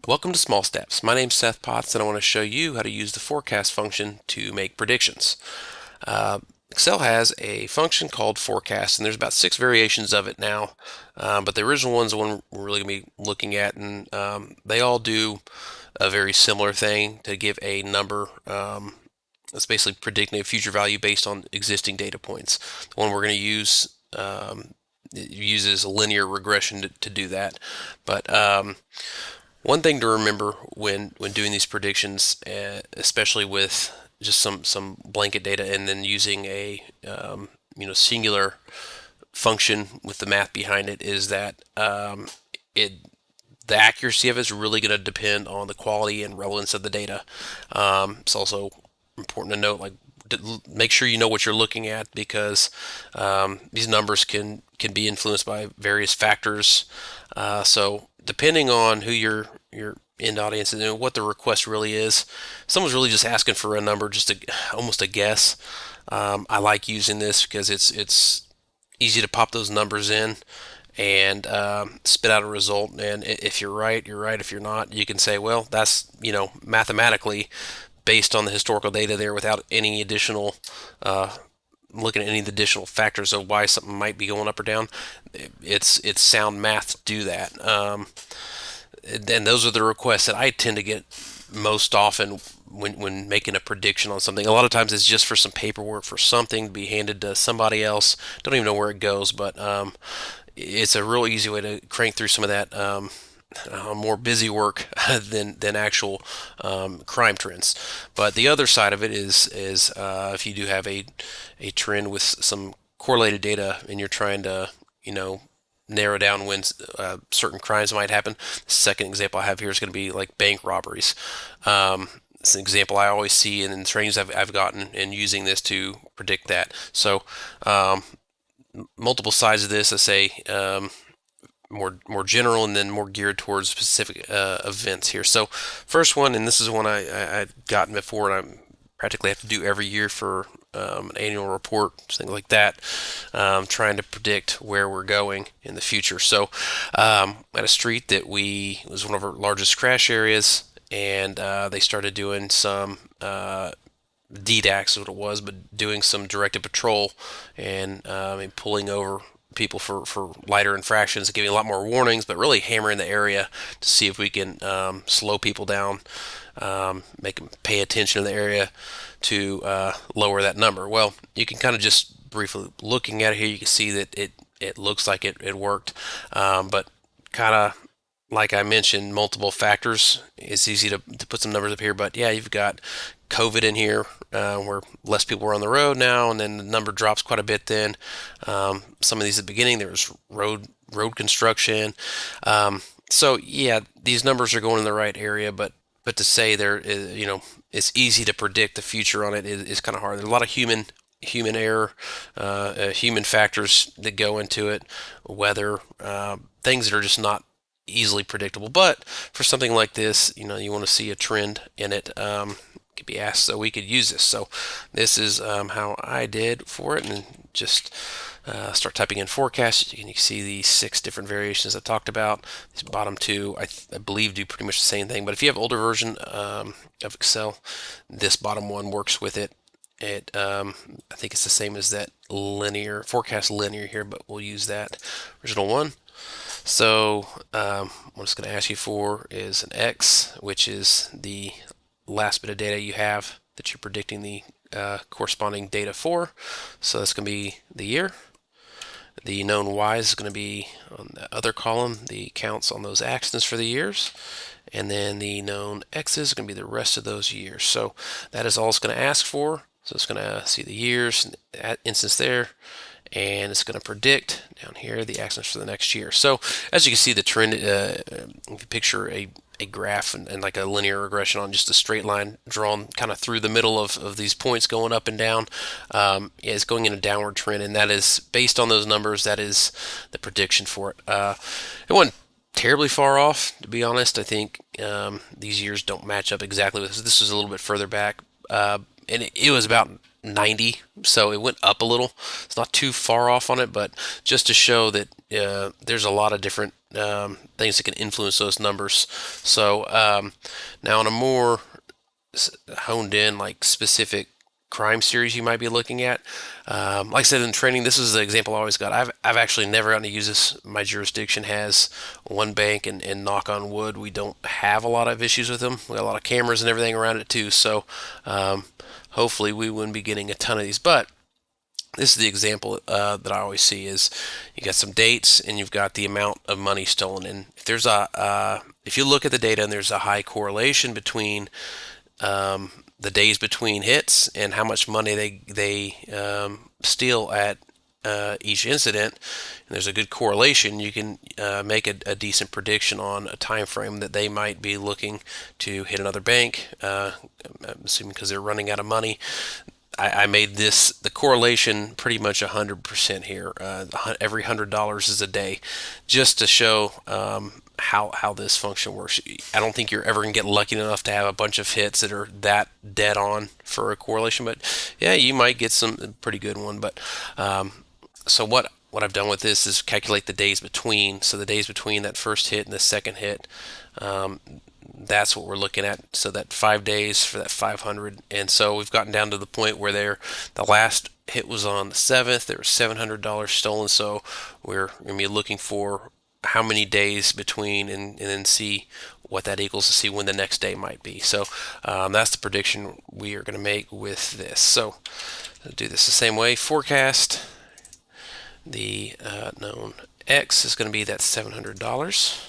Welcome to Small Steps. My name's Seth Potts, and I want to show you how to use the forecast function to make predictions. Excel has a function called forecast, and there's about 6 variations of it now, but the original one's the one we're really going to be looking at, and they all do a very similar thing to give a number. That's basically predicting a future value based on existing data points. The one we're going to use it uses a linear regression to do that, but one thing to remember when doing these predictions, especially with just some blanket data, and then using a singular function with the math behind it, is that it the accuracy of it is really going to depend on the quality and relevance of the data. It's also important to note, like, make sure you know what you're looking at, because these numbers can be influenced by various factors. So depending on who your end audience is and what the request really is, someone's really just asking for a number, just almost a guess. I like using this because it's easy to pop those numbers in and spit out a result. And if you're right, you're right. If you're not, you can say, well, that's mathematically based on the historical data there, without any additional looking at any of the additional factors of why something might be going up or down. It's sound math to do that. And those are the requests that I tend to get most often when making a prediction on something. A lot of times it's just for some paperwork, for something to be handed to somebody else. Don't even know where it goes, but it's a real easy way to crank through some of that more busy work than actual crime trends. But the other side of it is if you do have a trend with some correlated data, and you're trying to narrow down when certain crimes might happen. The second example I have here is going to be like bank robberies. It's an example I always see in the trainings I've gotten, and using this to predict that. So multiple sides of this, I say, more general, and then more geared towards specific events here. So first one, and this is one I've gotten before, and I practically have to do every year for an annual report, things like that, trying to predict where we're going in the future. So at a street that was one of our largest crash areas, and they started doing some DDAX is what it was, but doing some directed patrol, and pulling over people for lighter infractions, giving a lot more warnings, but really hammering the area to see if we can slow people down, make them pay attention to the area to lower that number. Well, you can kind of just briefly looking at it here, you can see that it looks like it worked, but kind of like I mentioned, multiple factors. It's easy to put some numbers up here, but yeah, you've got COVID in here, where less people were on the road now, and then the number drops quite a bit. Then some of these at the beginning, there was road construction. So yeah, these numbers are going in the right area, but to say there is, it's easy to predict the future on it is kind of hard. There's a lot of human error, human factors that go into it, weather, things that are just not easily predictable. But for something like this, you want to see a trend in it. Could be asked, so we could use this. So this is how I did for it, and just start typing in forecast. You can see the 6 different variations I talked about. These bottom two, I believe, do pretty much the same thing. But if you have older version of Excel, this bottom one works with it. I think it's the same as that linear forecast linear here, but we'll use that original one. So what it's going to ask you for is an X, which is the last bit of data you have that you're predicting the corresponding data for. So that's going to be the year. The known Y is going to be on the other column, the counts on those accidents for the years. And then the known X's is going to be the rest of those years. So that is all it's going to ask for. So it's going to see the years, that instance there, and it's going to predict down here the accidents for the next year. So as you can see, the trend, if you picture a graph and like a linear regression on just a straight line drawn kind of through the middle of these points going up and down, it's going in a downward trend, and that is based on those numbers. That is the prediction for it. It wasn't terribly far off, to be honest. I think these years don't match up exactly with this. This was a little bit further back, and it was about 90, so it went up a little. It's not too far off on it, but just to show that there's a lot of different things that can influence those numbers. So now on a more honed in, like specific crime series you might be looking at. Like I said in training, this is the example I always got. I've actually never gotten to use this. My jurisdiction has one bank, and knock on wood, we don't have a lot of issues with them. We got a lot of cameras and everything around it too. So hopefully we wouldn't be getting a ton of these. But this is the example that I always see is you got some dates and you've got the amount of money stolen. And if there's if you look at the data and there's a high correlation between the days between hits and how much money they steal at each incident, and there's a good correlation, you can make a decent prediction on a time frame that they might be looking to hit another bank. I'm assuming because they're running out of money. I made the correlation pretty much 100% here. Every $100 is a day, just to show how this function works. I don't think you're ever gonna get lucky enough to have a bunch of hits that are that dead on for a correlation, but yeah, you might get some pretty good one. But so what I've done with this is calculate the days between. So the days between that first hit and the second hit. That's what we're looking at. So that 5 days for that 500, and so we've gotten down to the point where the last hit was on the 7th. There was $700 stolen. So we're gonna be looking for how many days between, and then see what that equals to see when the next day might be. So that's the prediction we are going to make with this. So I'll do this the same way. Forecast. The known X is going to be that $700.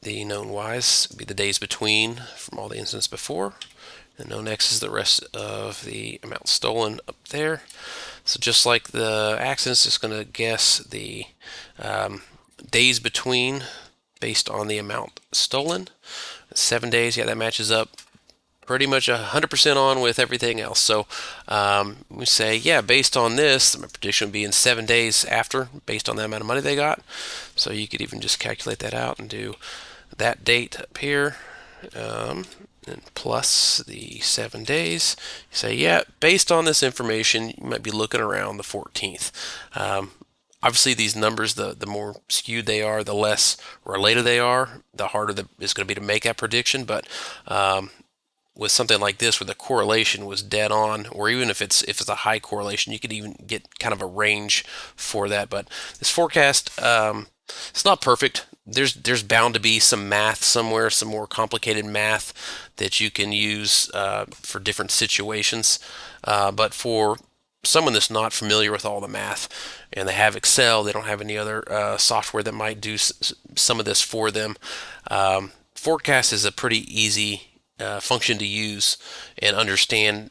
The known Y's be the days between from all the incidents before. The known X is the rest of the amount stolen up there. So just like the accidents, it's going to guess the days between based on the amount stolen. 7 days, yeah, that matches up pretty much 100% on with everything else. So we say, yeah, based on this, my prediction would be in 7 days after, based on the amount of money they got. So you could even just calculate that out and do that date up here, and plus the 7 days. You say, yeah, based on this information, you might be looking around the 14th. Obviously, these numbers, the more skewed they are, the less related they are, the harder it's going to be to make that prediction. But with something like this, where the correlation was dead on, or even if it's a high correlation, you could even get kind of a range for that. But this forecast, it's not perfect. There's bound to be some math somewhere, some more complicated math that you can use for different situations. But for someone that's not familiar with all the math, and they have Excel, they don't have any other software that might do some of this for them. Forecast is a pretty easy function to use and understand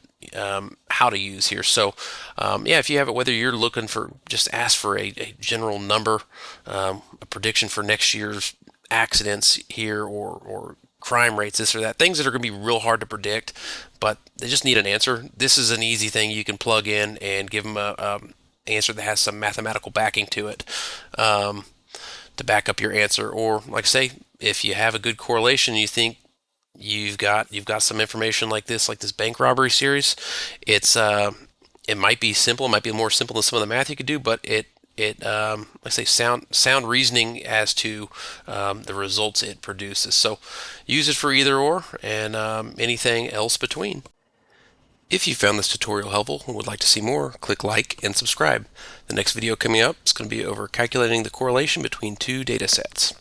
how to use here. So yeah, if you have it, whether you're looking for, just ask for a general number, a prediction for next year's accidents here, or crime rates, this or that, things that are going to be real hard to predict, but they just need an answer. This is an easy thing you can plug in and give them a answer that has some mathematical backing to it, to back up your answer. Or like I say, if you have a good correlation, you think you've got some information like this bank robbery series, it might be simple, it might be more simple than some of the math you could do, but it like I say, sound reasoning as to the results it produces. So use it for either or, and anything else between. If you found this tutorial helpful and would like to see more, click like and subscribe. The next video coming up is going to be over calculating the correlation between two data sets.